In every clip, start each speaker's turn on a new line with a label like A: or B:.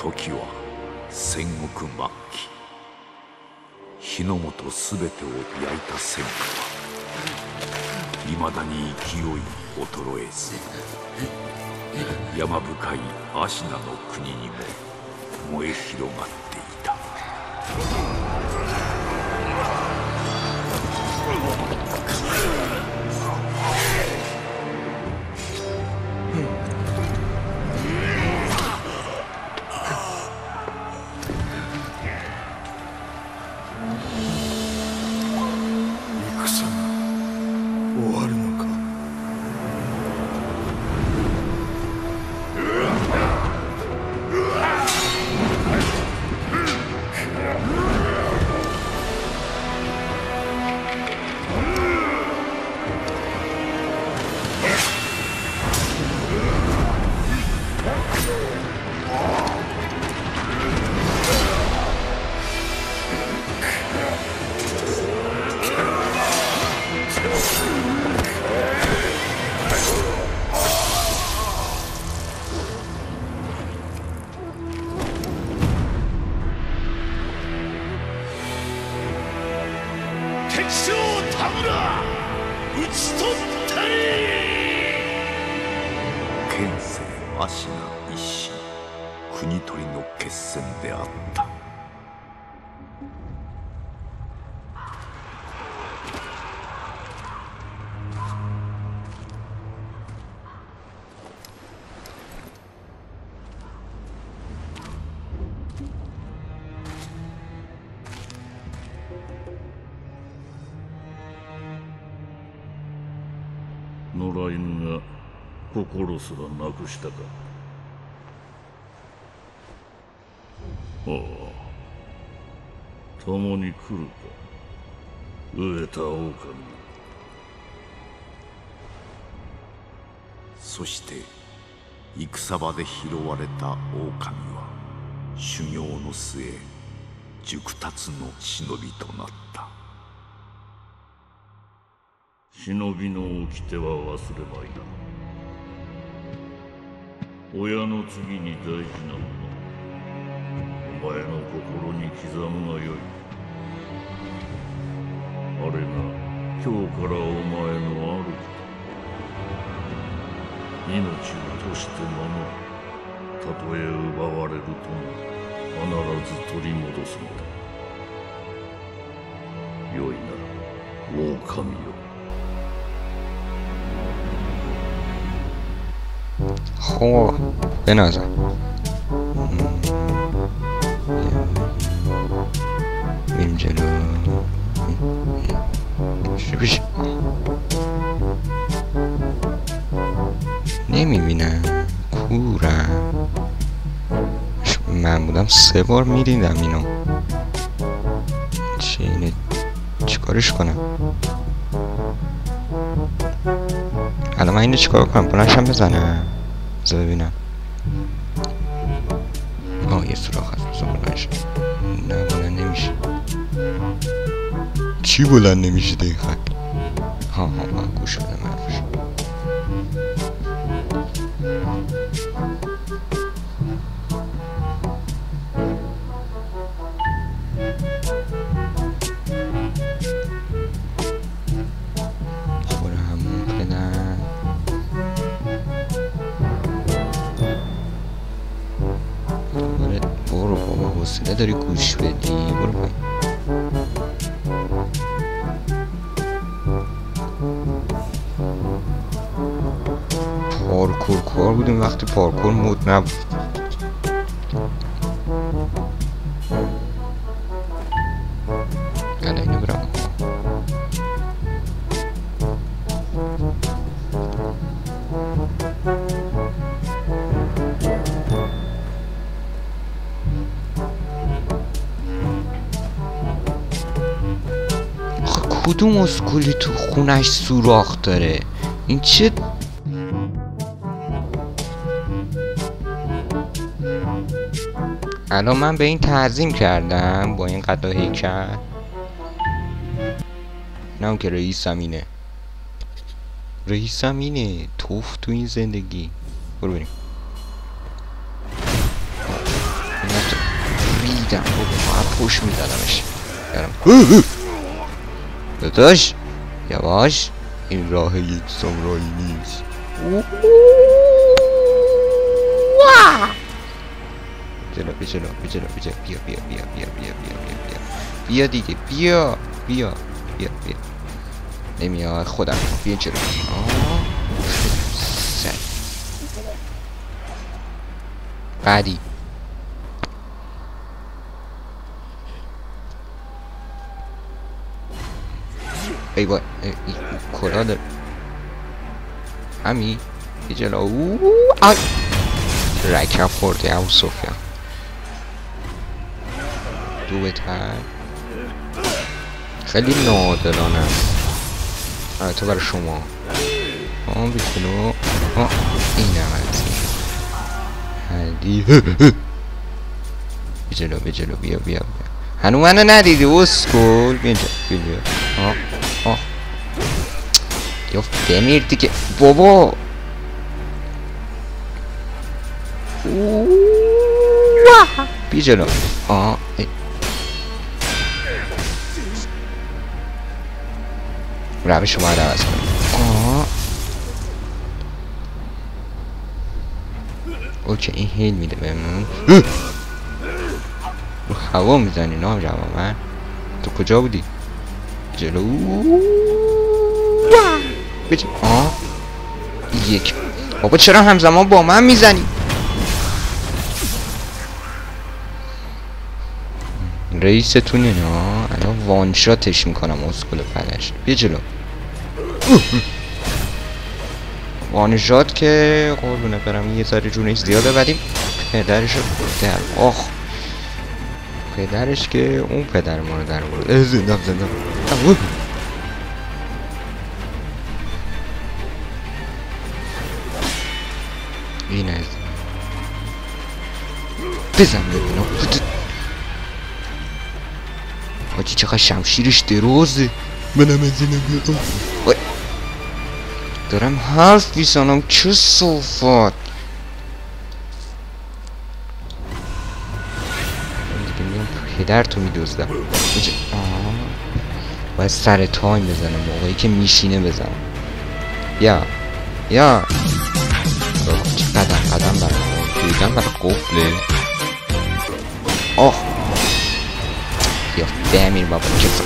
A: 時は戦国末期、日の本すべてを焼いた戦火はいまだに勢い衰えず、山深い芦名の国にも燃え広がっていた。
B: 戦終わるのか。敵将田村討ち取ったり。
A: 剣聖芦名一心、国取りの決戦であった。
B: 野良犬が心すらなくしたか。ああ、共に来るか、飢えた狼。
A: そして戦場で拾われた狼は修行の末熟達の忍びとなった。
B: 忍びの掟は忘れまいな。親の次に大事なもの、お前の心に刻むがよい。あれが今日からお前の主だ。命を賭して守る。たとえ奪われるとも必ず取り戻すのだ。よいな、狼よ。
C: خب بنازم میریم جلو. بشه نمیبینم کورم. من بودم 3 بار میدیدم اینو. چه اینه چیکارش کنم الان؟ من اینو چیکار کنم؟ بلنشم بزنم؟ بذار ببینم. یه سوراخ هست. بذار بلنشم. نه بلند نمیشه. چی بلند نمیشه دقیقا؟ من گوش بدم حرفش. حوصله داری گوش بدی؟ برو پایین. پارکور کار بودیم وقتی پارکور مود نبود. الان اینو برم. کدوم اسکولی تو خونش سوراخ داره؟ این چه؟ الان من به این تعظیم کردم با این قد و هیکل. نه که رئیسم اینه. رئیسم اینه. توف تو این زندگی. برو بریم. دیدم بابا پوش میدادمش یارم داداش یواش این راه یک سامورایی نیست جلو بیا بیا دیگه بیا نمیاد خودم بیا جلو بعدی ای وای کلا داره همی یه جلو رکم خورده ابو سفیان دو بهتر خیلی نادرانه تو برای شما بیکنو این هم هدی بجلو بیا هنو منو ندیدی اسکول بیا یا بمیر دیگه بابا بیا جلو روش باید عوض کنیم اوکی این هیل میده بهمون رو هوا میزنی نام جوامن تو کجا بودی؟ جلو بجه یک بابا چرا همزمان با من میزنی؟ رئیستونه نه الان وانشاتش میکنم اسکول پدش بیا جلو وانشات که قربونه برم یه ذره جونش زیاده بدیم پدرشو در پدرش که اون پدر ما رو در برد زندم این از بزن ببینم حاجی چقدر شمشیرش درازه منم از اینم بیادم دارم حرف میزنم چه صفات دیگه میام پدر تو میدوزدم باید سر تایم بزنم موقعی که میشینه بزنم یا قدم برای دیدم برای قفله یا بمیر بابا کسا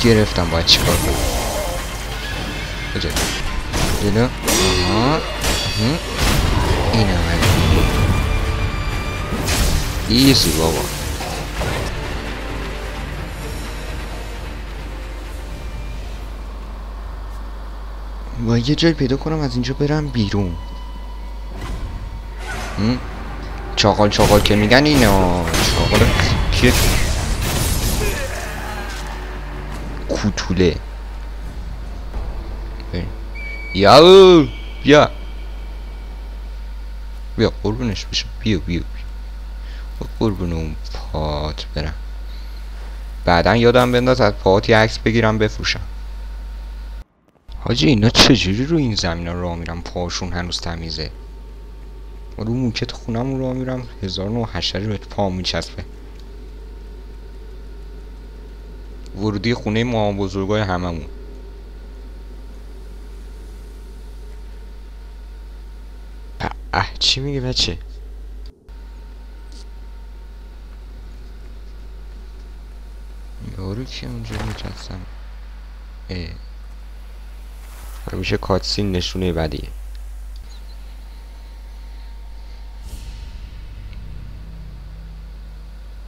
C: گرفتم باید چیکار کنم جلو این هم ایزی بابا باید یه جای پیدا کنم از اینجا برم بیرون چاقال که میگن اینا چاقال که کوتوله بیا قربونش بشم بیا قربون اون پات برم بعدا یادم بنداز از پات یه عکس بگیرم بفروشم حاجی اینا چجوری رو این زمین ها راه میرم پاشون هنوز تمیزه رو موکت خونم رو میرم 1980 رو پا میچسبه ورودی خونه ما بزرگای هممون چی میگه بچه یارو که اونجا میچستم همیشه کاتسین نشونه بدیه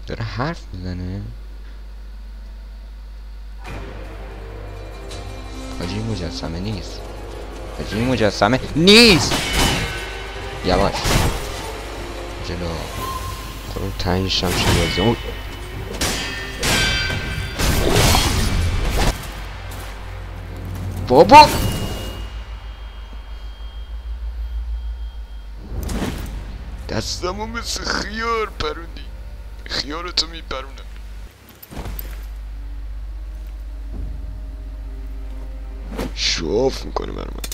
C: داره حرف میزنه حاجی مجسمه نیست یواش جلو خورو تنگ شمشیر بازی بابا دستمو مثل خیار پروندی خیارتو میپرونم شواف میکنه برای من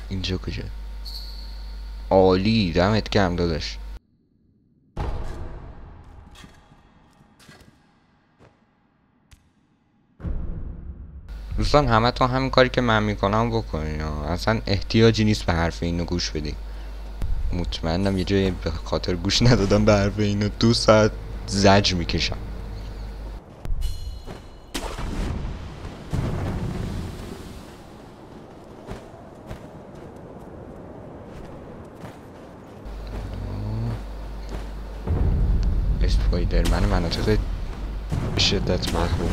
C: اینجا کجا؟ عالی، دمت گرم داداش. دوستان همه تا همین کاری که من میکنم بکنین، اصلا احتیاجی نیست به حرف اینو گوش بدین. مطمئنم یه جایی به خاطر گوش ندادم به حرف اینو 2 ساعت زجر میکشم. اسپایدرمن مناطق به شدت محبوب.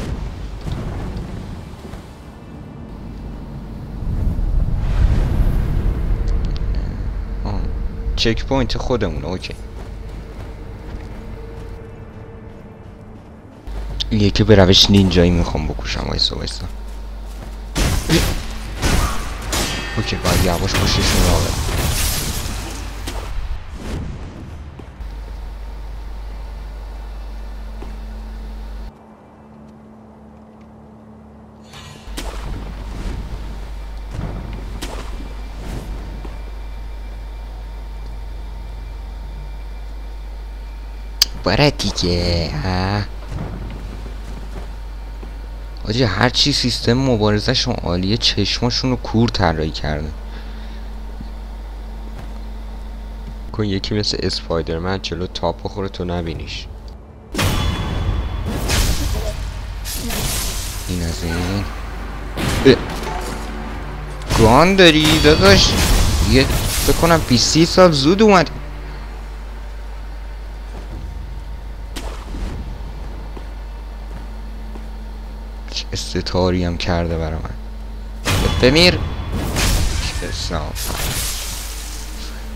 C: چک پوینت خودمونه. اوکی، یکی به روش نینجایی میخوام بکشم. وایسا اوکی، باید یواش پشتشون را برم. برای دیگه آجی هرچی سیستم مبارزه شون عالیه، چشماشون رو کور طراحی کرده. کن یکی مثل اسپایدرمن جلو تاپ بخوره تو نبینیش. این از این گان داری داداش؟ یه بکنم 20 سال زود اومد. استتاری هم کرده برا من. بمیر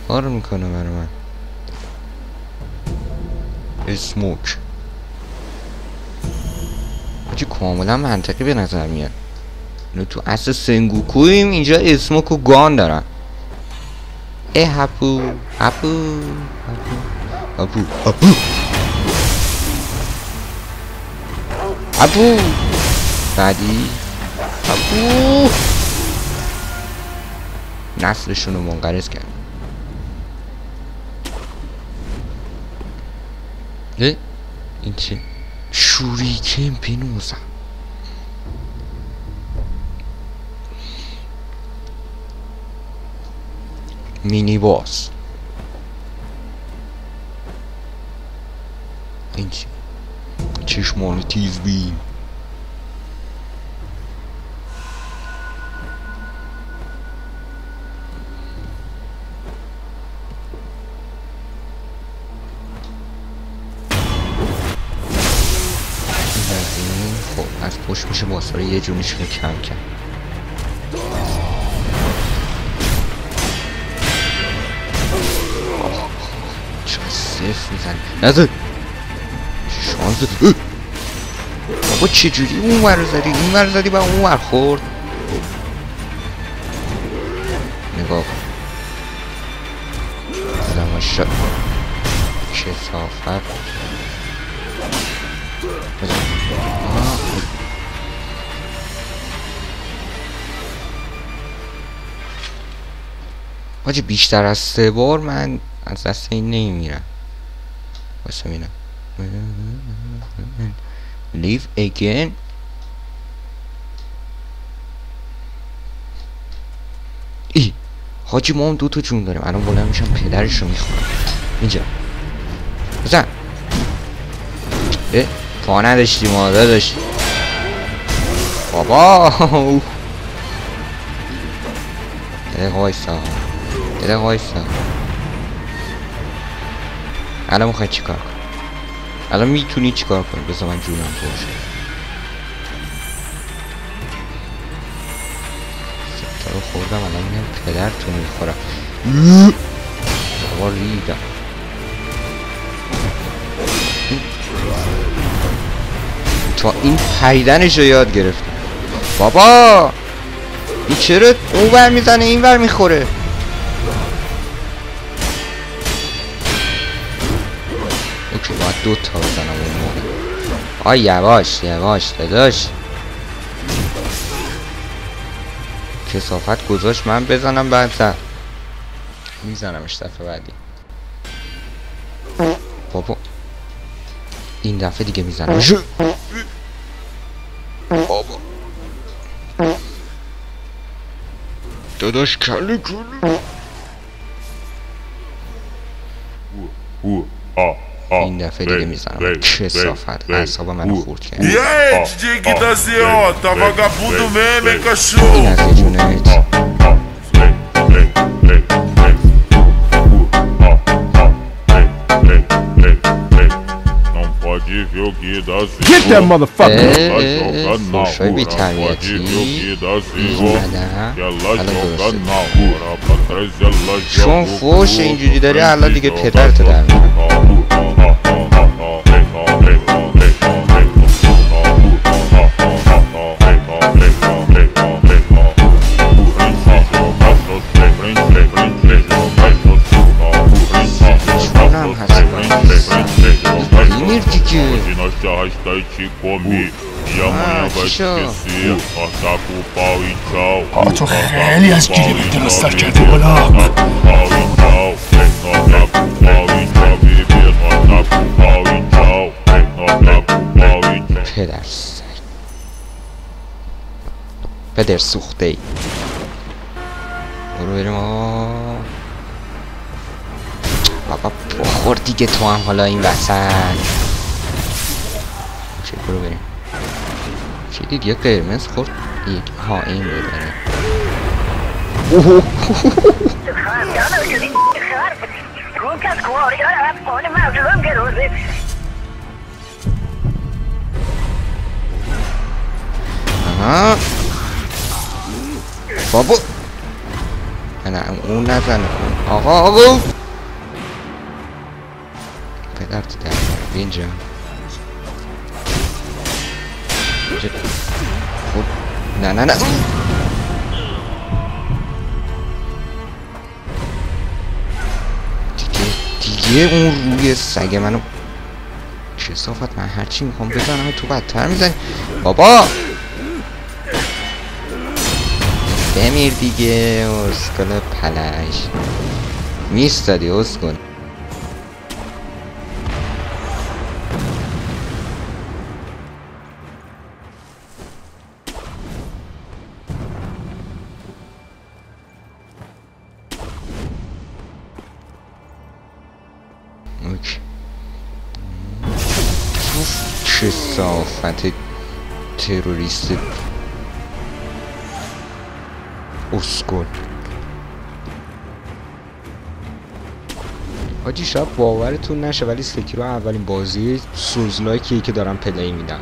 C: کار میکنه برا من. اسموک چی کاملا منطقی به نظر میاد. اینو تو اصل سنگوکویم، اینجا اسموک و گان دارن. هپو هپو هپو هپو هپو بعدی هپو نسلشون رو منقرض کرد. این چه؟ شوریکن پینوزم. مینی باس. این چه؟ چشمان تیز بین. از پشت میشه باساره یه جونیش رو کم کرد. چرا صرف میزنی؟ نزد شانس بابا چجوری اون ور زدی؟ این ور زدی با اون ور خورد. نگاه کن زمان شد چه صافت. حاجی بیشتر از 3 بار من از دست این نمیرم. واسه بینم Live again. ای حاجی ما هم 2 تا جون داریم. الان بلند میشم پدرش رو میخورم. اینجا بزن. پا نداشتی ماده داشتی بابا. یه دقیقه وایسا. الان میخوای چی کار کنی؟ الان میتونی چی کار کنی؟ بذار من جونم باشه. ستا رو خوردم. الان میگم پدرتون میخورم. بابا ریدم. تا این پریدنش رو یاد گرفتم. بابا این چرا اون ور میزنه این ور میخوره؟ اوکی باید 2 تا بزنم اون موقع. یواش داداش. کثافت گذاشت من بزنم بعد زد. میزنمش دفعه بعدی. بابا این دفعه دیگه میزنم. بابا داداش کلی این دفعه دیگه میزنم. کثافت اعصاب منو خورد کرد.
D: E aí, DJ Gui da ZO, tá vagabundo mesmo, hein,
C: این
D: cachorro?
C: از یه جونت.
B: Não pode ver o Gui da ZO.
E: Get that motherfucker!
C: فوشای بی تربیتی اومدن. الان درسته چون فوش اینجوری داری الان دیگه پدرتو در میارم. چونم هست بمیر دیگه.
B: Hoje nós te arrasta e te come. E amanhã vai esquecer. Corta com o pau e tchau.
E: تو خیلی از گیری درستر کردی بالا.
B: Pau e tchau. Corta com o pau e tchau, bebê. Corta com o pau e tchau. Corta com o pau e tchau.
C: پدر سر پدر سوخته ای. برو بریم آقا. بابا بخور دیگه تو هم حالا این وسط. چه برو بریم. چی دید یه قرمز خورد. ها این بود داره. اوه آها بابا نه اون نزنه. آقا پدرت در بیا اینجا. نه دیگه اون روی سگ منو کثافت. من هرچی میخوام بزنم تو بدتر میزنی بابا. بمیر دیگه اسکل پلش میستادی اسکل. کثافت تروریست اسکل. حاجی شاید باورتون نشه ولی سکیرو اولین بازی سوزلایکیه که دارم پلی میدم.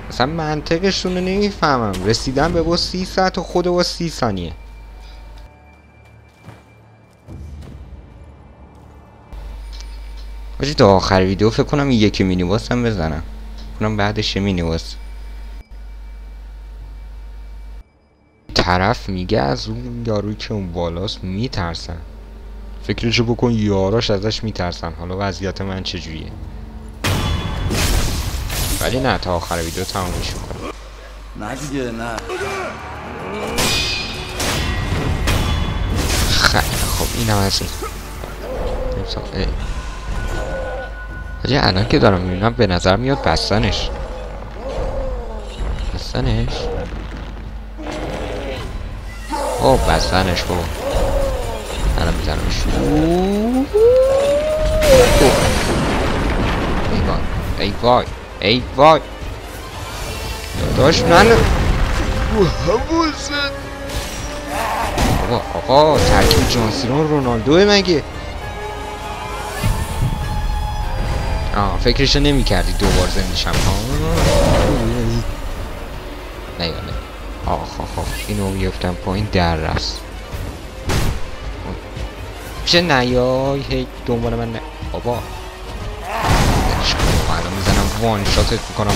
C: اصلا منطقشون رو نمیفهمم. رسیدم به با 30 ساعت و خود با 30 ثانیه. حاجی تا آخر ویدیو فکر کنم یکی مینی باس هم بزنم. کنم بعدش مینی باس. طرف میگه از اون یارویی که اون بالاست میترسن. فکرشو بکن یاراش ازش میترسن. حالا وضعیت من چجوریه؟ ولی نه تا آخر ویدیو تمامش کنم.
F: نه دیگه نه.
C: خیلی خب این هم از این. حاجی الان که دارم میبینم به نظر میاد بستنش. بستنش بابا. الان میزنمش. ای وای داداش من حوزت. آقا ترکیب جانسیرون رونالدوه مگه؟ فکرشو نمی کردی دوبار زندشم. نه آخ اینو میفتم پایین در رست میشه نیای هی دنبال من نه بابا. الان میزنم وان شاتت میکنم.